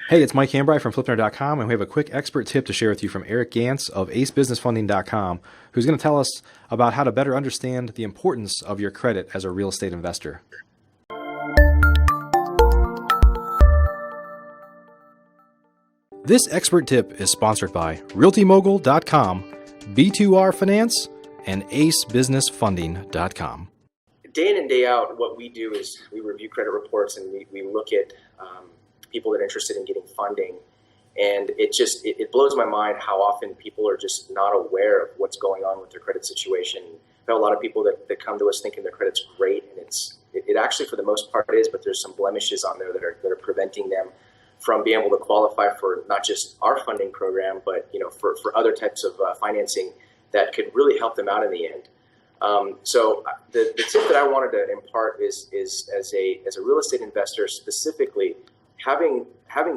Hey, it's Mike Hambry from FlipNerd.com, and we have a quick expert tip to share with you from Erik Gantz of AceBusinessFunding.com, who's going to tell us about how to better understand the importance of your credit as a real estate investor. This expert tip is sponsored by RealtyMogul.com, B2R Finance, and AceBusinessFunding.com. Day in and day out, what we do is we review credit reports and we look at people that are interested in getting funding. And it blows my mind how often people are just not aware of what's going on with their credit situation. We have a lot of people that come to us thinking their credit's great, and it actually for the most part is, but there's some blemishes on there that are preventing them from being able to qualify for not just our funding program, but for other types of financing that could really help them out in the end. So the tip that I wanted to impart is as a real estate investor specifically, having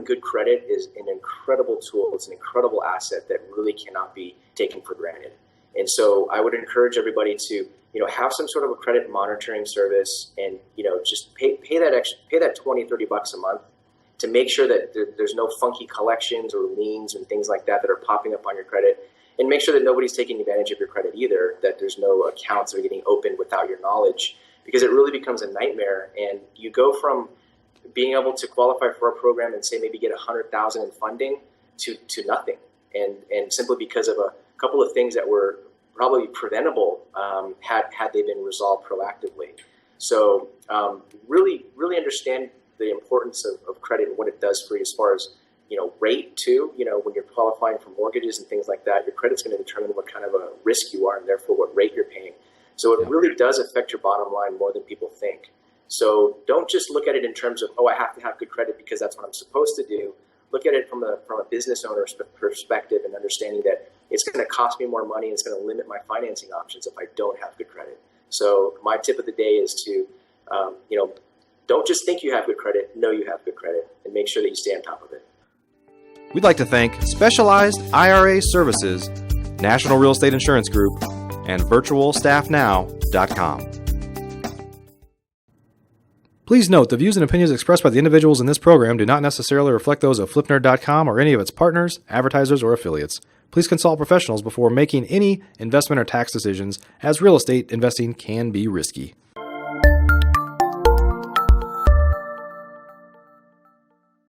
good credit is an incredible tool. It's an incredible asset that really cannot be taken for granted. And so I would encourage everybody to have some sort of a credit monitoring service, and just pay that $20-$30 a month to make sure that there's no funky collections or liens and things like that are popping up on your credit. And make sure that nobody's taking advantage of your credit either, that there's no accounts that are getting opened without your knowledge, because it really becomes a nightmare. And you go from being able to qualify for a program and say maybe get $100,000 in funding to nothing. And simply because of a couple of things that were probably preventable had they been resolved proactively. So really understand the importance of credit and what it does for you as far as rate too. When you're qualifying for mortgages and things like that, your credit's going to determine what kind of a risk you are and therefore what rate you're paying. So it really does affect your bottom line more than people think. So don't just look at it in terms of, I have to have good credit because that's what I'm supposed to do. Look at it from a business owner's perspective and understanding that it's going to cost me more money and it's going to limit my financing options if I don't have good credit. So my tip of the day is to, don't just think you have good credit, know you have good credit, and make sure that you stay on top of it. We'd like to thank Specialized IRA Services, National Real Estate Insurance Group, and VirtualStaffNow.com. Please note, the views and opinions expressed by the individuals in this program do not necessarily reflect those of FlipNerd.com or any of its partners, advertisers, or affiliates. Please consult professionals before making any investment or tax decisions, as real estate investing can be risky.